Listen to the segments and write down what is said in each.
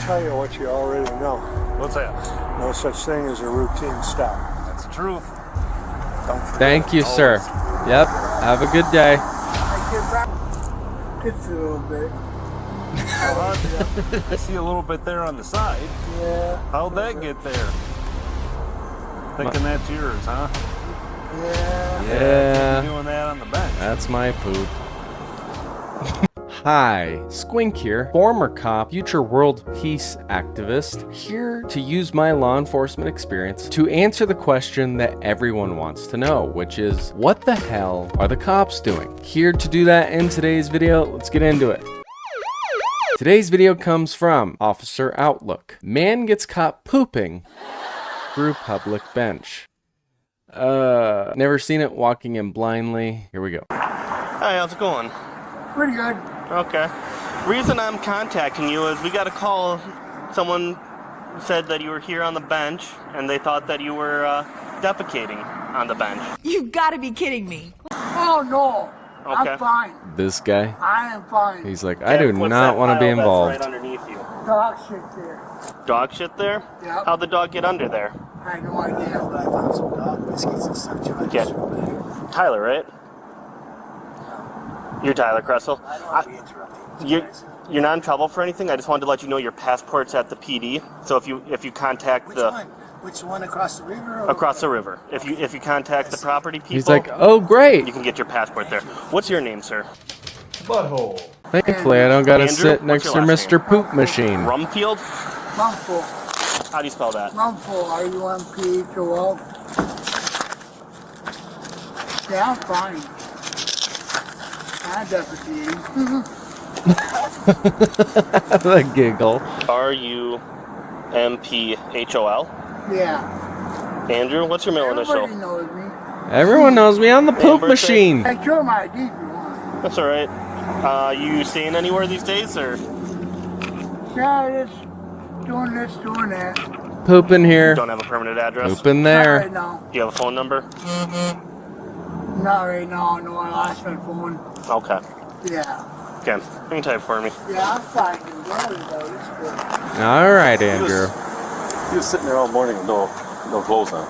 tell you what you already know. What's that? No such thing as a routine stop. That's the truth. Thank you, sir. Yep. Have a good day. Just a little bit. I see a little bit there on the side. Yeah. How'd that get there? Thinking that's yours, huh? Yeah. Yeah. Doing that on the bench. That's my poop. Hi, Squink here, former cop, future world peace activist, here to use my law enforcement experience to answer the question that everyone wants to know, which is, what the hell are the cops doing? Here to do that in today's video, let's get into it. Today's video comes from Officer Outlook. Man gets caught pooping through public bench. Never seen it, walking in blindly. Here we go. Hi, how's it going? Pretty good. Okay. Reason I'm contacting you is we got a call. Someone said that you were here on the bench, and they thought that you were defecating on the bench. You've got to be kidding me. Oh, no. Okay. I'm fine. This guy, I am fine. he's like, I do What's not that want to be pile that's involved. right underneath you? Dog shit there. Dog shit there? Yep. How'd the dog get under there? I had no idea, but I found some dog biscuits and stuff too. Yeah. Tyler, right? You're Tyler Kressel. I don't want to be interrupting. You're not in trouble for anything. I just wanted to let you know your passport's at the PD. So if you contact Which the one? Which one across the river? Or across the river, if you contact the property people, He's like, oh great. you can get your passport there. What's your name, sir? Butthole. Thankfully, I don't gotta Andrew, sit what's next your to last Mr. Poop Machine. Rumfield? Mumful. How do you spell that? Mumful. R-U-M-P-H-O-L. Yeah, I'm fine. I'm defecating. The giggle. R-U-M-P-H-O-L? Yeah. Andrew, what's your middle Everybody initial? knows me. Everyone knows me on the poop birthday? machine. I show my ID if you want. That's alright. You staying anywhere these days, or? Yeah, just doing this, doing that. Pooping here. Don't have a permanent address? Pooping Not there. right now. Do you have a phone number? Not right now. No, I lost my phone. Okay. Yeah. Okay. You can type for me. Yeah, I'm fine. Don't worry about it. It's good. All right, Andrew. He was sitting there all morning with no clothes on.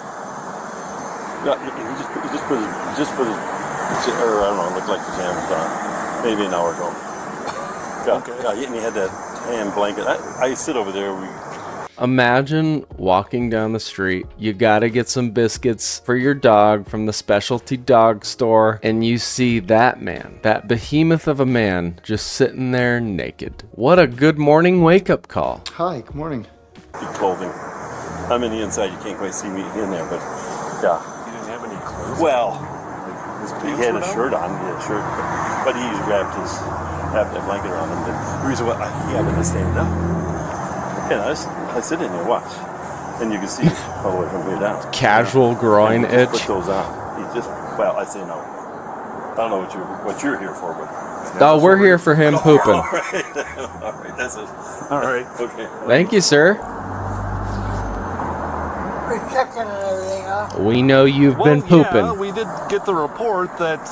Yeah, he just put his, or I don't know, it looked like pajamas on, maybe an hour ago. Yeah, and he had that hand blanket. I sit over there. Imagine walking down the street, you gotta get some biscuits for your dog from the specialty dog store, and you see that man, that behemoth of a man, just sitting there naked. What a good morning wake-up call. Hi, good morning. Big clothing. I'm in the inside. You can't quite see me in there, but yeah. You didn't have any clothes? Well, he had a shirt on. He had a shirt, but he wrapped that blanket around him. The reason why he happened to stand up. Yeah, I sit in there, watch, and you can see all the way from here down. Casual groin and he just itch. put those on. He just, well, I say no. I don't know what you're here for, but. Oh, we're here for him pooping. All right, that's it. All right. Okay. Thank you, sir. We're checking and everything, huh? We know you've been pooping. Yeah, we did get the report that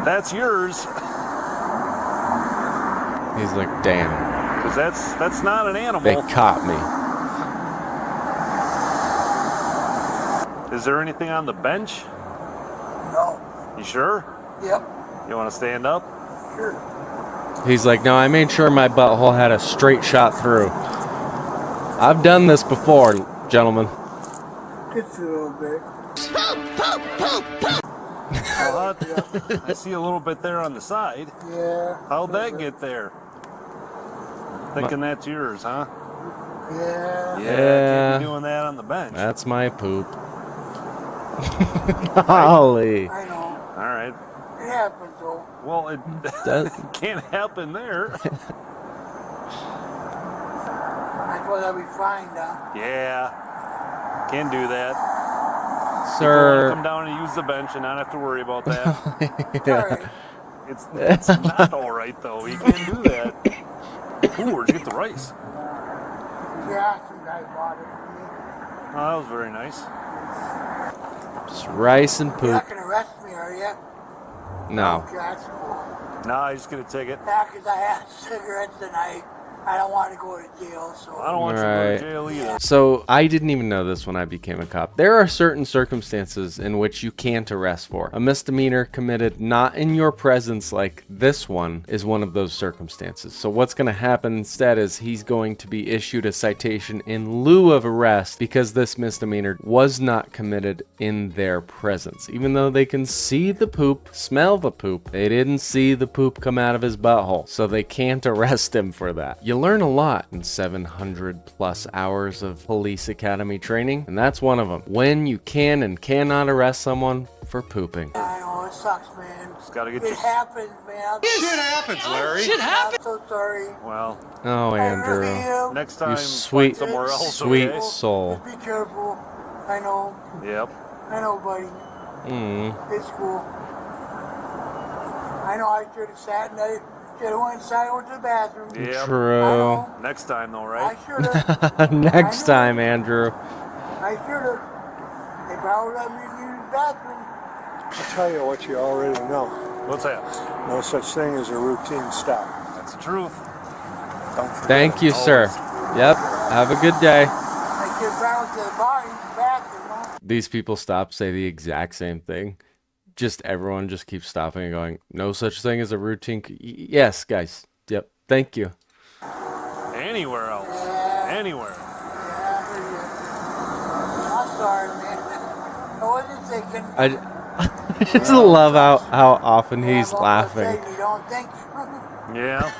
that's yours. He's like, damn, Because that's not an animal. they caught me. Is there anything on the bench? No. You sure? Yep. You want to stand up? Sure. He's like, no, I made sure my butthole had a straight shot through. I've done this before, gentlemen. Just a little bit. I see a little bit there on the side. Yeah. How'd that get there? Thinking that's yours, huh? Yeah. Yeah. Can't be doing that on the bench. That's my poop. Holly. I know. All right. It happens, though. Well, it Does- can't happen there. I thought I'd be fine now. Yeah. Can do that. Come Sir. down and use the bench and not have to worry about that. Alright. It's not all right though. You can't do that. Ooh, where'd you get the rice? Yeah, some guy bought it for me. Oh, that was very nice. Just rice and You're poop. not gonna arrest me, are you? No. Okay, that's cool. Nah, he's gonna take it. Yeah, 'cause I had cigarettes and I I don't want to go to jail, so. I don't want you to go to jail either. So I didn't even know this when I became a cop. There are certain circumstances in which you can't arrest for. A misdemeanor committed not in your presence like this one is one of those circumstances. So what's going to happen instead is he's going to be issued a citation in lieu of arrest because this misdemeanor was not committed in their presence. Even though they can see the poop, smell the poop, they didn't see the poop come out of his butthole. So they can't arrest him for that. You learn a lot in 700 plus hours of police academy training, and that's one of them. When you can and cannot arrest someone for pooping. I know, it sucks, man. Just gotta get It you. happens, man. Shit happens, Larry. I'm so sorry. Well, Oh, I really Andrew. am. next time, You find sweet, somewhere else. sweet Okay? soul. Just be careful. I know. Yep. I know, buddy. It's cool. I know I should have sat and I should have went inside and went to the bathroom. Yep. I True. know. Next time, though, I right? should have. Next time, Andrew. I should have. They probably let me use the bathroom. I'll tell you what you already know. What's that? No such thing as a routine stop. That's the truth. Don't forget. Thank you, sir. Yep. Have a good day. I get around to the bar, use the bathroom, huh? These people stop, say the exact same thing. Just everyone just keeps stopping and going, no such thing as a routine. Yes, guys. Yep. Thank you. Anywhere else. Anywhere. Yeah, I heard you. I'm sorry, man. I wasn't thinking. I just love how often he's Yeah, but laughing. I'm saying you don't think. Yeah.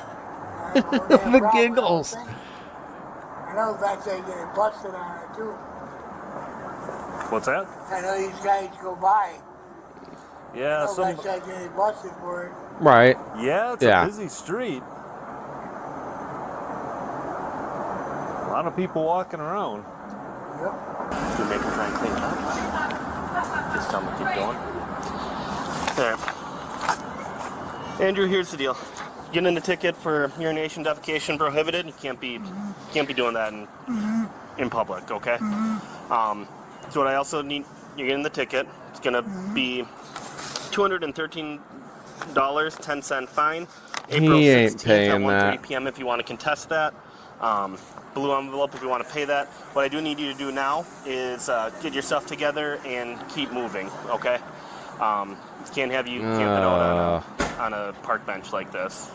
The giggles. I know the fact they get busted on it too. What's that? I know these guys go by. Yeah, I know the fact they get busted for it. Right. Yeah, it's Yeah. a busy street. A lot of people walking around. Yep. You make them try and clean it up. Just tell them to keep going. There. Andrew, here's the deal. Getting the ticket for urination, defecation prohibited. You can't be doing that in public, okay? So what I also need, you're getting the ticket. It's gonna be $213.10 fine. April He ain't 16th paying at 1:30 that. p.m. if you want to contest that. Blue envelope if you want to pay that. What I do need you to do now is get your stuff together and keep moving, okay? Can't have you camping out on a park bench like this.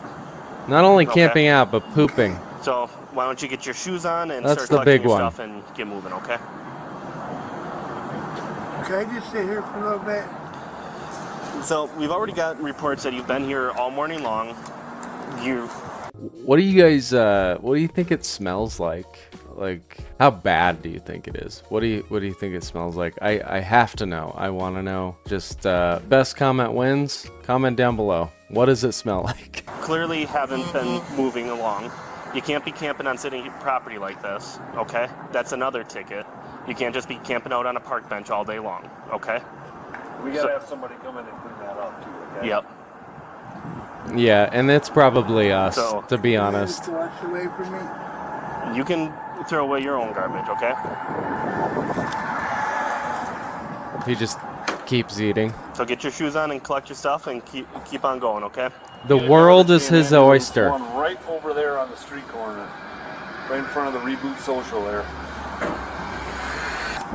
Not only Okay. camping out, but pooping. So why don't you get your shoes on and That's start the collecting big your one. stuff and get moving, okay? Can I just sit here for a little bit? So we've already got reports that you've been here all morning long. What do you guys, what do you think it smells like? Like, how bad do you think it is? What do you think it smells like? I have to know. I want to know. Just, best comment wins. Comment down below. What does it smell like? Clearly haven't been moving along. You can't be camping on city property like this, okay? That's another ticket. You can't just be camping out on a park bench all day long, okay? We gotta have somebody come in and clean that up too, okay? Yep. Yeah, and it's probably us, So- to be honest. Just wash away from me. You can throw away your own garbage, okay? He just keeps eating. So get your shoes on and collect your stuff and keep on going, okay? The world is his There's oyster. one right over there on the street corner. Right in front of the Reboot Social there.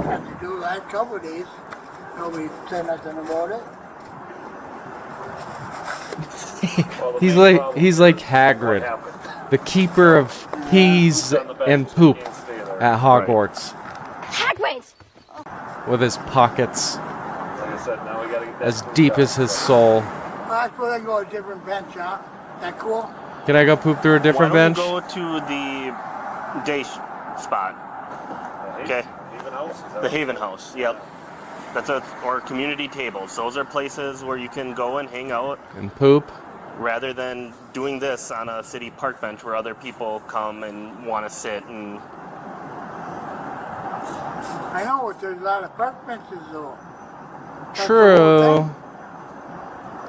Had to do that couple of days. Nobody said nothing about it. Well, the He's main like problem he's like is what Hagrid, happened. the keeper of peas On the bench, and you poop can't stay there. at Hogwarts Hagrid! with his pockets Like I said, now we gotta get that as cleaned deep up. as his soul. Well, I suppose I can go a different bench, huh? That cool? Can I go poop through a different Why bench? don't you go to the day spot, okay? Haven House? Is that The Haven House, yep. Or community tables. Those are places where you can go and hang out And poop? rather than doing this on a city park bench where other people come and want to sit and I know, but there's a lot of park benches though. That's the whole True. thing.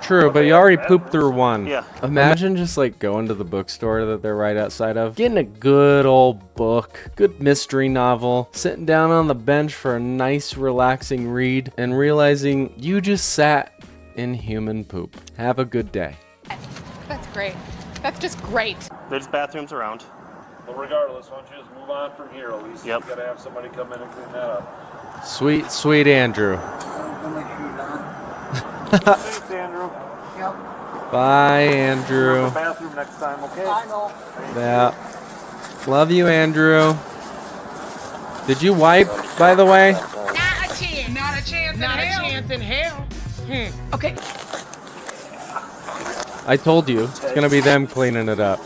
True, but you already pooped through one. Yeah. Imagine just like going to the bookstore that they're right outside of, getting a good old book, good mystery novel, sitting down on the bench for a nice relaxing read, and realizing you just sat in human poop. Have a good day. That's great. That's just great. there's bathrooms around. Well, regardless, why don't you just move on from here, Elise? Yep. You gotta have somebody come in and clean that up. Sweet, sweet Andrew. Thanks, Andrew. Yep, Bye, The Andrew. bathroom next time, okay? I know. Yeah. Love you, Andrew. Did you wipe, by the way? Not a chance. Not a chance. Not a chance in hell. Okay. I told you, it's gonna be them cleaning it up.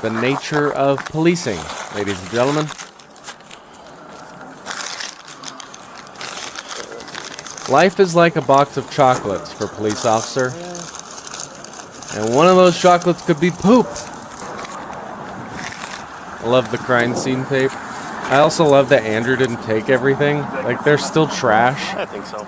The nature of policing, ladies and gentlemen. Life is like a box of chocolates for police officer. And one of those chocolates could be poop. I love the crime scene tape. I also love that Andrew didn't take everything. Like, they're still trash. I think so.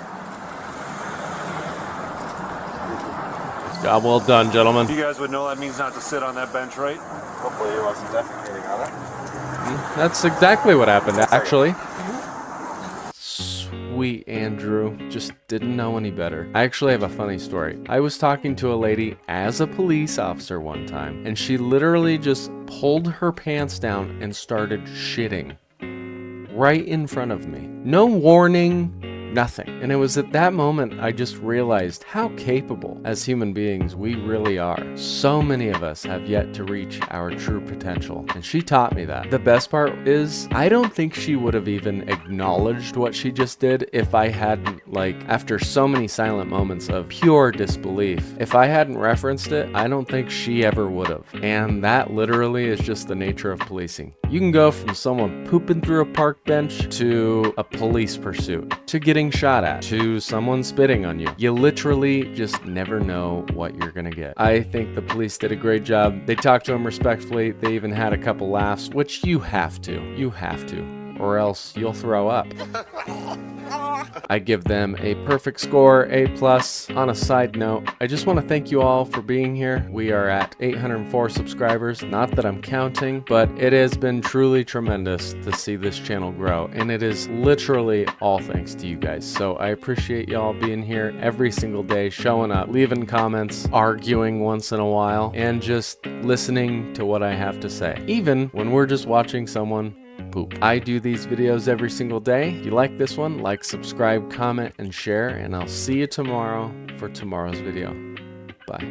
Job well done, gentlemen. You guys would know that means not to sit on that bench, right? Hopefully he wasn't defecating on it. That's exactly what happened, actually. Sweet Andrew. Just didn't know any better. I actually have a funny story. I was talking to a lady as a police officer one time, and she literally just pulled her pants down and started shitting right in front of me. No warning, nothing. And it was at that moment I just realized how capable as human beings we really are. So many of us have yet to reach our true potential, and she taught me that. The best part is I don't think she would have even acknowledged what she just did if I hadn't, like, after so many silent moments of pure disbelief, if I hadn't referenced it, I don't think she ever would have. And that literally is just the nature of policing. You can go from someone pooping through a park bench to a police pursuit, to getting shot at, to someone spitting on you. You literally just never know what you're gonna get. I think the police did a great job. They talked to him respectfully. They even had a couple laughs, which you have to. You have to, or else you'll throw up. I give them a perfect score, A+. On a side note, I just want to thank you all for being here. We are at 804 subscribers. Not that I'm counting, but it has been truly tremendous to see this channel grow, and it is literally all thanks to you guys. So I appreciate y'all being here every single day, showing up, leaving comments, arguing once in a while, and just listening to what I have to say, even when we're just watching someone poop. I do these videos every single day. If you like this one, like, subscribe, comment, and share, and I'll see you tomorrow for tomorrow's video. Bye.